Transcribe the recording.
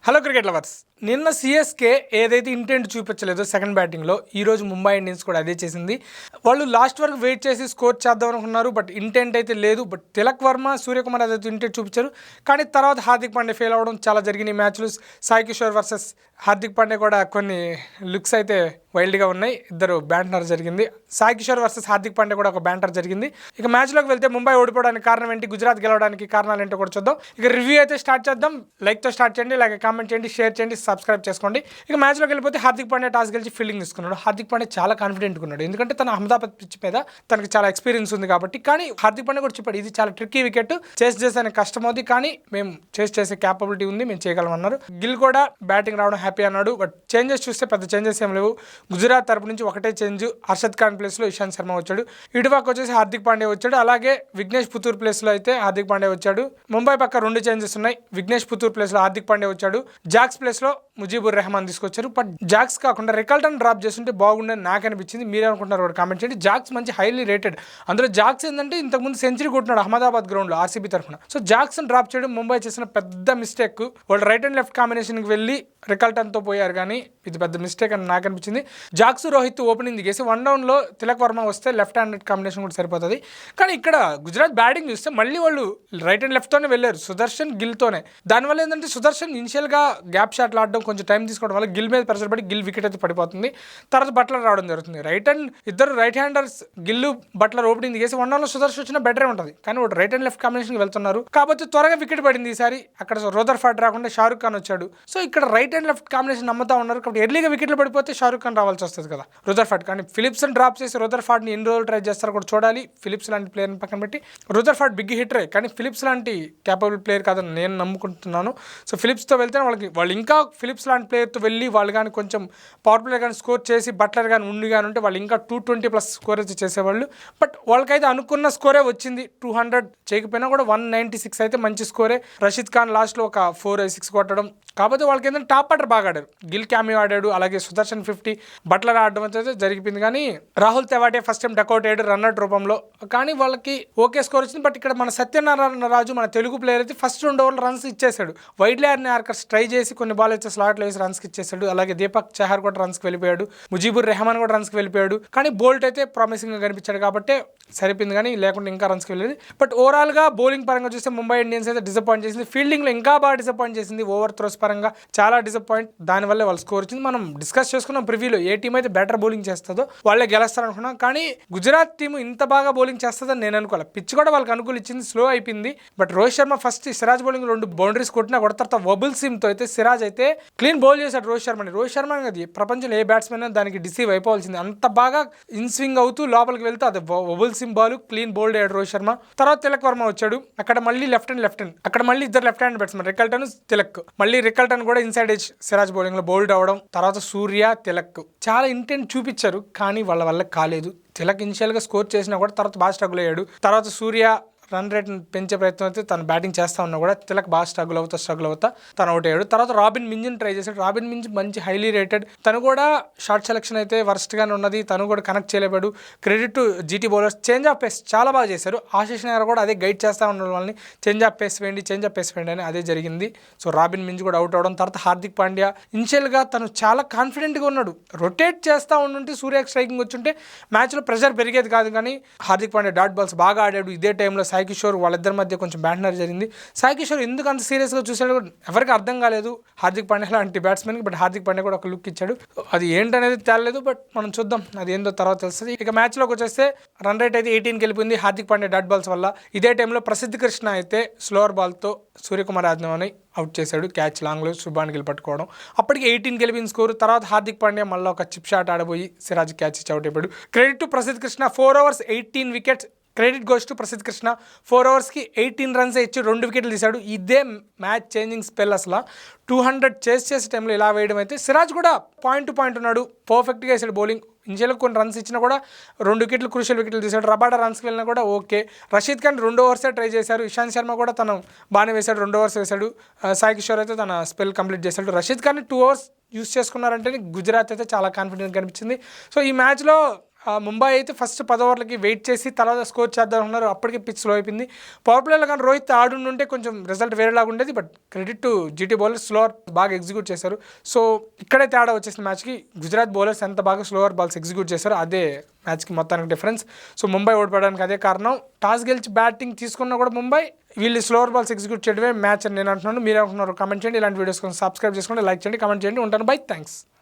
Hello cricket lovers. నిన్న CSK ఏదైతే intent చూపించలేదో second బ్యాటింగ్లో, ఈరోజు ముంబై ఇండియన్స్ కూడా అదే చేసింది. వాళ్ళు లాస్ట్ వరకు వెయిట్ చేసి స్కోర్ చేద్దాం అనుకున్నారు, బట్ ఇంటెంట్ అయితే లేదు. బట్ తిలక్ వర్మ, సూర్యకుమార్ అదైతే ఇంటెంట్ చూపించారు, కానీ తర్వాత హార్దిక్ పాండే ఫెయిల్ అవ్వడం చాలా జరిగినాయి మ్యాచ్లు. సాయి కిషోర్ వర్సెస్ హార్దిక్ పాండే కూడా కొన్ని లుక్స్ అయితే వైల్డ్గా ఉన్నాయి. ఇద్దరు బ్యాంటర్ జరిగింది. సాయి కిషోర్ వర్సెస్ హార్దిక్ పాండే కూడా ఒక బ్యాంటర్ జరిగింది. ఇక మ్యాచ్లోకి వెళ్తే ముంబై ఓడిపోవడానికి కారణం ఏంటి, గుజరాత్ గెలవడానికి కారణాలు ఏంటో కూడా చూద్దాం. ఇక రివ్యూ అయితే స్టార్ట్ చేద్దాం. లైక్తో స్టార్ట్ చేయండి, అలాగే కామెంట్ చేయండి, షేర్ చేయండి, సబ్స్క్రైబ్ చేసుకోండి. ఇక మ్యాచ్లోకి వెళ్ళిపోతే హార్దిక్ పాండే టాస్ గెలిచి ఫీల్డింగ్ తీసుకున్నాడు. హార్దిక్ పాండే చాలా కాన్ఫిడెంట్గా ఉన్నాడు, ఎందుకంటే తన అహ్మదాబాద్ పిచ్ మీద తనకి చాలా ఎక్స్పీరియన్స్ ఉంది కాబట్టి. కానీ హార్దిక్ పాండే కూడా చెప్పాడు, ఇది చాలా ట్రిక్కీ వికెట్, చేస్ చేసే కష్టం అవుతుంది, కానీ మేము చేసే క్యాపబిలిటీ ఉంది, మేము చేయగలం అన్నారు. గిల్ కూడా బ్యాటింగ్ రావడం హ్యాపీ అన్నాడు. బట్ చేంజెస్ చూస్తే పెద్ద చేంజెస్ ఏం లేవు. గుజరాత్ తరపు నుంచి ఒకటే చేంజ్, హర్షద్ ఖాన్ ప్లేస్లో ఇషాంత్ శర్మ వచ్చాడు. ఇటుపక్క వచ్చేసి హార్దిక్ పాండే వచ్చాడు, అలాగే విఘ్నేష్ పుత్తూర్ ప్లేస్లో అయితే హార్దిక్ పాండే వచ్చాడు. ముంబై పక్క 2 చేంజెస్ ఉన్నాయి. విఘ్నేష్ పుత్తూర్ ప్లేస్లో హార్దిక్ పాండే వచ్చాడు. జాక్స్ ప్లేస్లో ముజీబుర్ రెహమాన్ తీసుకొచ్చారు. బట్ జాక్స్ కాకుండా రికల్టన్ డ్రాప్ చేస్తుంటే బాగుండని నాకు అనిపించింది. మీరు అనుకుంటున్నారు కూడా కామెంట్ చేయండి. జాక్స్ మంచి హైలీ రేటెడ్, అందులో జాక్స్ ఏంటంటే ఇంతకుముందు సెంచరీ కొట్టినాడు అహ్మదాబాద్ గ్రౌండ్లో ఆర్సీబీ తరఫున. సో జాక్స్ని డ్రాప్ చేయడం ముంబై చేసిన పెద్ద మిస్టేక్. వాళ్ళు రైట్ అండ్ లెఫ్ట్ కాంబినేషన్కి వెళ్ళి రికల్టన్తో పోయారు, కానీ ఇది పెద్ద మిస్టేక్ అని నాకు అనిపించింది. జాక్స్ రోహిత్ ఓపెనింగ్ దిగేసి 1 డౌన్లో తిలక్ వర్మ వస్తే లెఫ్ట్ హ్యాండ్ కాంబినేషన్ కూడా సరిపోతుంది. కానీ ఇక్కడ గుజరాత్ బ్యాటింగ్ చూస్తే మళ్ళీ వాళ్ళు రైట్ అండ్ లెఫ్ట్తోనే వెళ్ళారు, సుదర్శన్ గిల్తోనే. దానివల్ల ఏంటంటే సుదర్శన్ ఇనిషియల్గా గ్యాప్ షాట్లు ఆడడం కొంచెం టైం తీసుకోవడం వల్ల గిల్ మీద ప్రెషర్ పడి గిల్ వికెట్ అయితే పడిపోతుంది. తర్వాత బట్లర్ రావడం జరుగుతుంది. ఇద్దరు రైట్ హ్యాండర్స్ గిల్లు బట్లర్ ఓపెనింగ్ దిగేసి 1 డౌన్లో సుదర్శన్ వచ్చినా బెటరే ఉంటుంది, కానీ వాడు రైట్ అండ్ లెఫ్ట్ కాంబినేషన్కి వెళ్తున్నారు కాబట్టి త్వరగా వికెట్ పడింది. ఈసారి అక్కడ రూదర్ఫర్డ్ రాకుండా షారుఖ్ ఖాన్ వచ్చాడు. సో ఇక్కడ రైట్ అండ్ లెఫ్ట్ కాంబినేషన్ నమ్ముతా ఉన్నారు కాబట్టి ఎర్లీగా వికెట్లు పడిపోతే షారుఖ్ ఖాన్ రావాల్సి వస్తుంది కదా రూదర్ఫర్డ్. కానీ ఫిలిప్స్ని డ్రాప్ చేసి రూదర్ఫర్డ్ని ఎన్ని రోజులు ట్రై చేస్తారో కూడా చూడాలి. ఫిలిప్స్ లాంటి ప్లేయర్ని పక్కన పెట్టి, రూదర్ఫర్డ్ బిగ్ హిటరే, కానీ ఫిలిప్స్ లాంటి క్యాపబుల్ ప్లేయర్ కాదని నేను నమ్ముకుంటున్నాను. సో ఫిలిప్స్తో వెళ్తే వాళ్ళు ఇంకా ఫిలిప్స్ లాంటి ప్లేయర్తో వెళ్ళి వాళ్ళు కానీ కొంచెం పవర్ ప్లేయర్ కానీ స్కోర్ చేసి బట్లర్ కానీ ఉండి కానీ ఉంటే వాళ్ళు ఇంకా 220+ స్కోర్ అయితే చేసేవాళ్ళు. బట్ వాళ్ళకైతే అనుకున్న స్కోరే వచ్చింది. 200 చేయకపోయినా కూడా 196 అయితే మంచి స్కోరే. రషీద్ ఖాన్ లాస్ట్లో ఒక 4-6 కొట్టడం. కాకపోతే వాళ్ళకి ఏంటంటే టాప్ ఆర్డర్ బాగా ఆడారు. గిల్ క్యామియో ఆడాడు, అలాగే సుదర్శన్ 50, బట్లర్ ఆడడం అయితే జరిగిపోయింది. కానీ రాహుల్ తెవాటే ఫస్ట్ టైం డకౌట్ అయ్యాడు రన్అట్ రూపంలో, కానీ వాళ్ళకి ఓకే స్కోర్ వచ్చింది. బట్ ఇక్కడ మన సత్యనారాయణ రాజు, మన తెలుగు ప్లేయర్ అయితే ఫస్ట్ 2 ఓవర్లు రన్స్ ఇచ్చేసాడు. వైడ్లీ ఆడిన యార్కర్స్ ట్రై చేసి కొన్ని బాల్ అయితే స్లాట్లో వేసి రన్స్కి ఇచ్చేసాడు. అలాగే దీపక్ చహర్ కూడా రన్స్కి వెళ్ళిపోయాడు, ముజీబుర్ రెహమాన్ కూడా రన్స్కి వెళ్ళిపోయాడు. కానీ బోల్ట్ అయితే ప్రామిసింగ్గా కనిపించాడు కాబట్టి సరిపోయింది, కానీ లేకుంటే ఇంకా రన్స్కి వెళ్ళేది. బట్ ఓవరాల్గా బౌలింగ్ పరంగా చూస్తే ముంబై ఇండియన్స్ అయితే డిసప్పాయింట్ చేసింది. ఫీల్డింగ్లో ఇంకా బాగా డిసప్పాయింట్ చేసింది. ఓవర్ త్రోస్ పరంగా చాలా డిసప్పాయింట్. దానివల్లే వాళ్ళు స్కోర్ వచ్చింది. మనం డిస్కస్ చేసుకున్నాం ప్రివ్యూలో, ఏ టీం అయితే బెటర్ బౌలింగ్ చేస్తుందో వాళ్ళే గెలుస్తారు అనుకున్నాం. కానీ గుజరాత్ టీం ఇంత బాగా బౌలింగ్ చేస్తుందని నేను అనుకోవాలి. పిచ్ కూడా వాళ్ళకి అనుకూల ఇచ్చింది, స్లో అయిపోయింది. But Rohit Sharma first Siraj bowling 2 boundaries కొట్టినా కూడా తర్వాత వబుల్ సిమ్తో అయితే సిరాజ్ అయితే క్లీన్ బౌల్ చేశాడు రోహిత్ శర్మని. రోహిత్ శర్మ అది ప్రపంచంలో ఏ బ్యాట్స్మెన్ దానికి డిసీవ్ అయిపోవాల్సింది. అంత బాగా ఇన్స్వింగ్ అవుతూ లోపలికి వెళ్తే అది wobble SIM ball clean bowled అయ్యాడు రోహిత్ శర్మ. తర్వాత తిలక్ వర్మ వచ్చాడు. అక్కడ మళ్ళీ లెఫ్ట్ హ్యాండ్ అక్కడ మళ్ళీ ఇద్దరు left hand batsmen Rickelton, Tilak. మళ్ళీ రికల్టన్ కూడా ఇన్సైడ్ ఎడ్జ్ సిరాజ్ బౌలింగ్ లో బౌల్డ్ అవడం. తర్వాత సూర్య, తిలక్ చాలా ఇంటెంట్ చూపించారు, కానీ వాళ్ళ వల్ల కాలేదు. తిలక్ ఇనిషియల్గా స్కోర్ చేసినా కూడా తర్వాత బాగా స్ట్రగుల్ అయ్యాడు. తర్వాత సూర్య రన్ రేట్ పెంచే ప్రయత్నం అయితే తను బ్యాటింగ్ చేస్తా ఉన్నా కూడా తిలక్ బాగా స్ట్రగుల్ అవుతా తను అవుట్ అయ్యాడు. తర్వాత రాబిన్ మింజ్ని ట్రై చేశాడు. రాబిన్ మింజ్ మంచి హైలీ రేటెడ్, తను కూడా షార్ట్ సెలెక్షన్ అయితే వర్స్ట్గానే ఉన్నది, తను కూడా కనెక్ట్ చేయలేపాడు. Credit to GT bowlers. Change of pace చాలా బాగా చేశారు. ఆశీష్ నెహ్రా కూడా అదే గైడ్ చేస్తూ ఉన్న వాళ్ళని, చేంజ్ ఆఫ్ పేస్ వేయండి అని అదే జరిగింది. సో రాబిన్ మింజ్ కూడా అవుట్ అవడం. తర్వాత హార్దిక్ పాండ్యా ఇనిషియల్గా తను చాలా కాన్ఫిడెంట్గా ఉన్నాడు. రొటేట్ చేస్తూ ఉంటుంటే సూర్య స్ట్రైకింగ్ వచ్చుంటే మ్యాచ్లో ప్రెషర్ పెరిగేది కాదు. కానీ హార్దిక్ పాండ్యా డాట్ బాల్స్ బాగా ఆడాడు. ఇదే టైంలో సాయి కిషోర్, వాళ్ళిద్దరి మధ్య కొంచెం బ్యాటినర్ జరిగింది. సాయి కిషోర్ ఎందుకు అంత సీరియస్గా చూసాడు ఎవరికి అర్థం కాలేదు హార్దిక్ పాండ్యా లాంటి బ్యాట్స్మెన్కి. బట్ హార్దిక్ పాండ్యా కూడా ఒక లుక్ ఇచ్చాడు. అది ఏంటనేది తేలలేదు, బట్ మనం చూద్దాం, అది ఏందో తర్వాత తెలుస్తుంది. ఇక మ్యాచ్లోకి వచ్చేస్తే రన్ రేట్ అయితే 18కి వెళ్ళిపోయింది హార్దిక్ పాండ్యా డాట్ బాల్స్ వల్ల. ఇదే టైంలో ప్రసిద్ధ్ కృష్ణ అయితే స్లోవర్ బాల్తో సూర్యకుమార్ యాదవ్ని అవుట్ చేశాడు. క్యాచ్ లాంగ్లో శుభాన్ గిల్ పట్టుకోవడం. అప్పటికి 18కి వెళ్ళిపోయిన స్కోర్. తర్వాత హార్దిక్ పాండ్యా మళ్ళీ ఒక చిప్ షాట్ ఆడబోయి సిరాజ్ క్యాచ్ ఇచ్చి అవుట్ అయిపోయాడు. Credit to Prasidh Krishna, 4 overs 18 wickets. Credit goes to Prasidh Krishna. 4 ఓవర్స్కి 18 runs ఇచ్చి 2 వికెట్లు తీశాడు. ఇదే మ్యాచ్ చేంజింగ్ స్పెల్. అసలు 200 చేసే టైంలో ఇలా వేయడం అయితే సిరాజ్ కూడా పాయింట్ టు పాయింట్ ఉన్నాడు, పర్ఫెక్ట్గా వేసాడు బౌలింగ్. ఇనిషియల్గా కొన్ని రన్స్ ఇచ్చినా కూడా 2 వికెట్లు క్రూషియల్ వికెట్లు తీశాడు. రబాడా రన్స్కి వెళ్ళినా కూడా ఓకే. రషీద్ ఖాన్ 2 ఓవర్సే ట్రై చేశారు. ఇషాంత్ శర్మ కూడా తను బాగానే వేశాడు, 2 ఓవర్స్ వేశాడు. సాయి కిషోర్ అయితే తన స్పెల్ కంప్లీట్ చేశాడు. రషీద్ ఖాన్ 2 ఓవర్స్ యూస్ చేసుకున్నారంటే గుజరాత్ అయితే చాలా కాన్ఫిడెంట్ కనిపించింది. సో ఈ మ్యాచ్లో ముంబై అయితే ఫస్ట్ 10 ఓవర్లకి వెయిట్ చేసి తర్వాత స్కోర్ చేద్దాం అనుకున్నారు. అప్పటికే పిచ్ స్లో అయిపోయింది. పవర్ ప్లేలో కానీ రోహిత్ ఆడుంటే కొంచెం రిజల్ట్ వేరేలాగా ఉండేది. But credit to GT bowlers slower బాగా ఎగ్జిక్యూట్ చేశారు. సో ఇక్కడే తేడా వచ్చేసిన మ్యాచ్కి గుజరాత్ బౌలర్స్ ఎంత బాగా స్లోవర్ బాల్స్ ఎగ్జిక్యూట్ చేశారో అదే మ్యాచ్కి మొత్తానికి డిఫరెన్స్. సో ముంబై ఓడిపోవడానికి అదే కారణం. టాస్ గెలిచి బ్యాటింగ్ తీసుకున్నా కూడా ముంబై వీళ్ళు స్లోవర్ బాల్స్ ఎగ్జిక్యూట్ చేయడమే మ్యాచ్ అని నేను అంటున్నాను. మీరు అనుకున్నారు కామెంట్ చేయండి. ఇలాంటి వీడియోస్ కోసం సబ్స్క్రైబ్ చేసుకోండి, లైక్ చేయండి, కామెంట్ చేయండి. ఉంటాను. By, thanks.